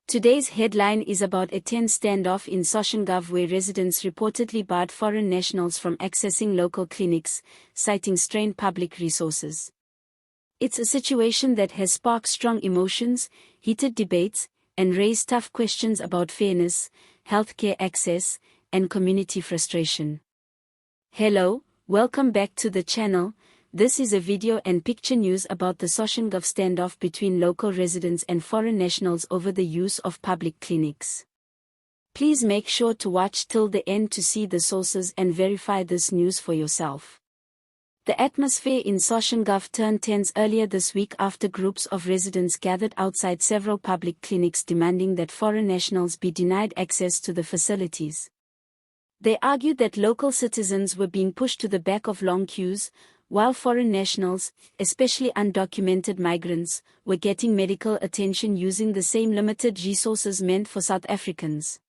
Today's headline is about a tense standoff in Soshanguve where residents reportedly barred foreign nationals from accessing local clinics, citing strained public resources. It's a situation that has sparked strong emotions, heated debates, and raised tough questions about fairness, healthcare access, and community frustration. Hello, welcome back to the channel. This is a video and picture news about the Soshanguve standoff between local residents and foreign nationals over the use of public clinics. Please make sure to watch till the end to see the sources and verify this news for yourself. The atmosphere in Soshanguve turned tense earlier this week after groups of residents gathered outside several public clinics demanding that foreign nationals be denied access to the facilities. They argued that local citizens were being pushed to the back of long queues, while foreign nationals, especially undocumented migrants, were getting medical attention using the same limited resources meant for South Africans.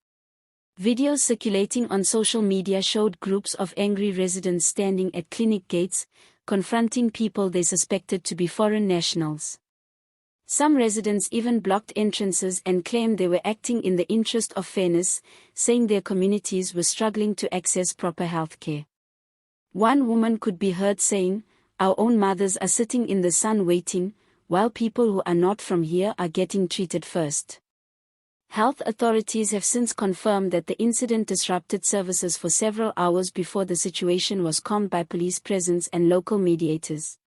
Videos circulating on social media showed groups of angry residents standing at clinic gates, confronting people they suspected to be foreign nationals. Some residents even blocked entrances and claimed they were acting in the interest of fairness, saying their communities were struggling to access proper health care. One woman could be heard saying, "Our own mothers are sitting in the sun waiting, while people who are not from here are getting treated first." Health authorities have since confirmed that the incident disrupted services for several hours before the situation was calmed by police presence and local mediators.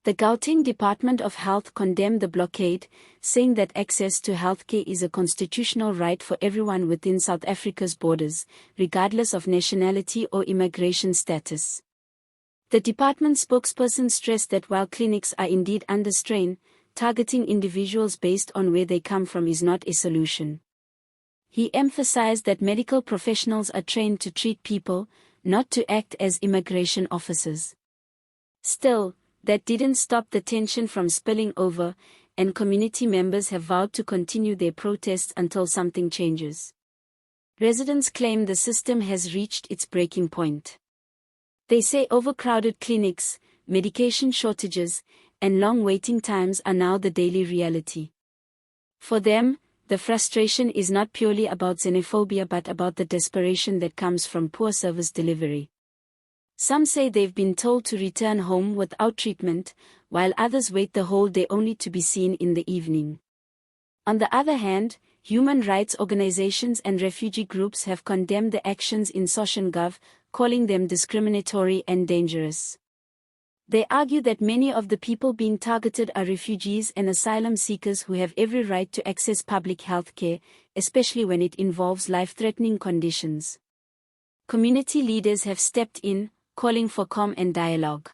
The Gauteng Department of Health condemned the blockade, saying that access to healthcare is a constitutional right for everyone within South Africa's borders, regardless of nationality or immigration status. The department spokesperson stressed that while clinics are indeed under strain, targeting individuals based on where they come from is not a solution. He emphasized that medical professionals are trained to treat people, not to act as immigration officers. Still, that didn't stop the tension from spilling over, and community members have vowed to continue their protests until something changes. Residents claim the system has reached its breaking point. They say overcrowded clinics, medication shortages, and long waiting times are now the daily reality. For them, the frustration is not purely about xenophobia but about the desperation that comes from poor service delivery. Some say they've been told to return home without treatment, while others wait the whole day only to be seen in the evening. On the other hand, human rights organizations and refugee groups have condemned the actions in Soshanguve, calling them discriminatory and dangerous. They argue that many of the people being targeted are refugees and asylum seekers who have every right to access public health care, especially when it involves life-threatening conditions. Community leaders have stepped in, calling for calm and dialogue.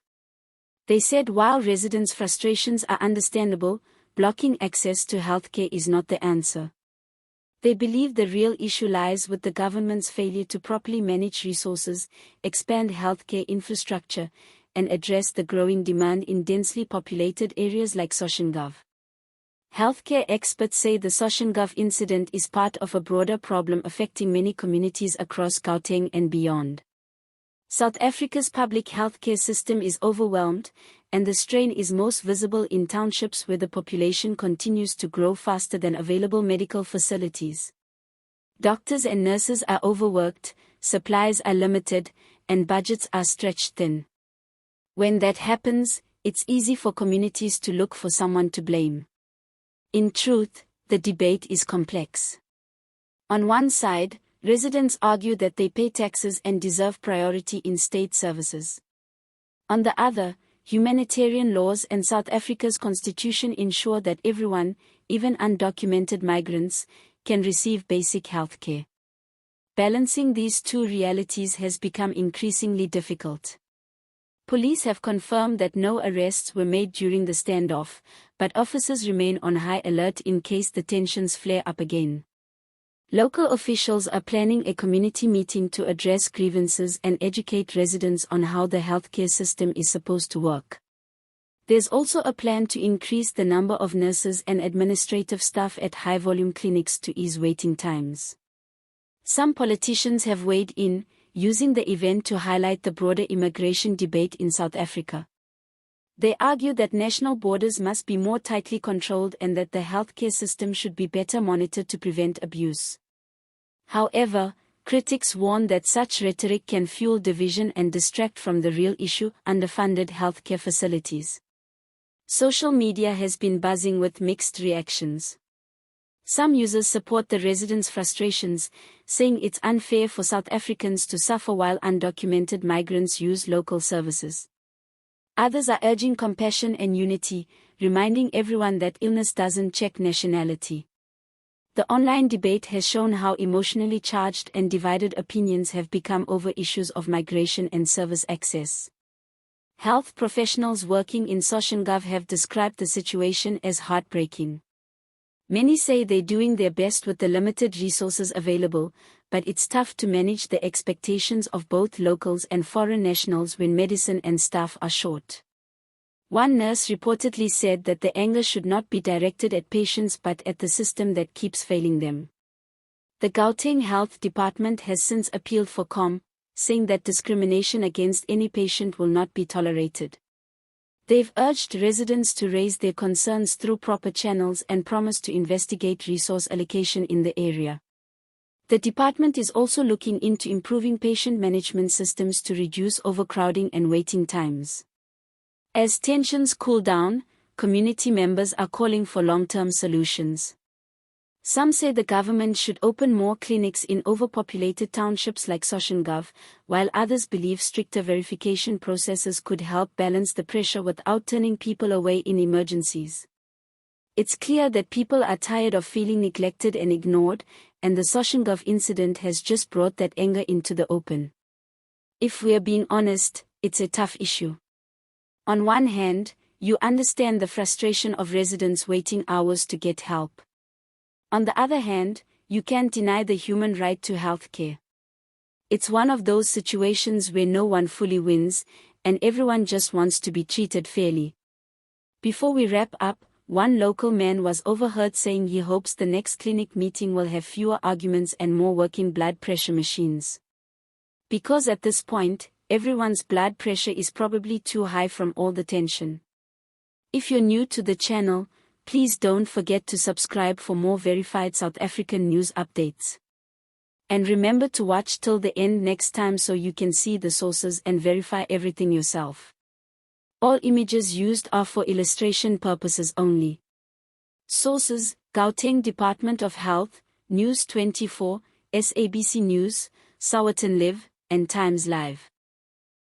They said while residents' frustrations are understandable, blocking access to healthcare is not the answer. They believe the real issue lies with the government's failure to properly manage resources, expand healthcare infrastructure, and address the growing demand in densely populated areas like Soshanguve. Healthcare experts say the Soshanguve incident is part of a broader problem affecting many communities across Gauteng and beyond. South Africa's public healthcare system is overwhelmed, and the strain is most visible in townships where the population continues to grow faster than available medical facilities. Doctors and nurses are overworked, supplies are limited, and budgets are stretched thin. When that happens, it's easy for communities to look for someone to blame. In truth, the debate is complex. On one side, residents argue that they pay taxes and deserve priority in state services. On the other, humanitarian laws and South Africa's constitution ensure that everyone, even undocumented migrants, can receive basic health care. Balancing these two realities has become increasingly difficult. Police have confirmed that no arrests were made during the standoff, but officers remain on high alert in case the tensions flare up again. Local officials are planning a community meeting to address grievances and educate residents on how the healthcare system is supposed to work. There's also a plan to increase the number of nurses and administrative staff at high-volume clinics to ease waiting times. Some politicians have weighed in, using the event to highlight the broader immigration debate in South Africa. They argue that national borders must be more tightly controlled and that the healthcare system should be better monitored to prevent abuse. However, critics warn that such rhetoric can fuel division and distract from the real issue: underfunded healthcare facilities. Social media has been buzzing with mixed reactions. Some users support the residents' frustrations, saying it's unfair for South Africans to suffer while undocumented migrants use local services. Others are urging compassion and unity, reminding everyone that illness doesn't check nationality. The online debate has shown how emotionally charged and divided opinions have become over issues of migration and service access. Health professionals working in Soshanguve have described the situation as heartbreaking. Many say they're doing their best with the limited resources available, but it's tough to manage the expectations of both locals and foreign nationals when medicine and staff are short. One nurse reportedly said that the anger should not be directed at patients but at the system that keeps failing them. The Gauteng Health Department has since appealed for calm, saying that discrimination against any patient will not be tolerated. They've urged residents to raise their concerns through proper channels and promised to investigate resource allocation in the area. The department is also looking into improving patient management systems to reduce overcrowding and waiting times. As tensions cool down, community members are calling for long-term solutions. Some say the government should open more clinics in overpopulated townships like Soshanguve, while others believe stricter verification processes could help balance the pressure without turning people away in emergencies. It's clear that people are tired of feeling neglected and ignored, and the Soshanguve incident has just brought that anger into the open. If we're being honest, it's a tough issue. On one hand, you understand the frustration of residents waiting hours to get help. On the other hand, you can't deny the human right to healthcare. It's one of those situations where no one fully wins, and everyone just wants to be treated fairly. Before we wrap up, one local man was overheard saying he hopes the next clinic meeting will have fewer arguments and more working blood pressure machines. Because at this point, everyone's blood pressure is probably too high from all the tension. If you're new to the channel, please don't forget to subscribe for more verified South African news updates. And remember to watch till the end next time so you can see the sources and verify everything yourself. All images used are for illustration purposes only. Sources: Gauteng Department of Health, News 24, SABC News, Sowetan Live, and Times Live.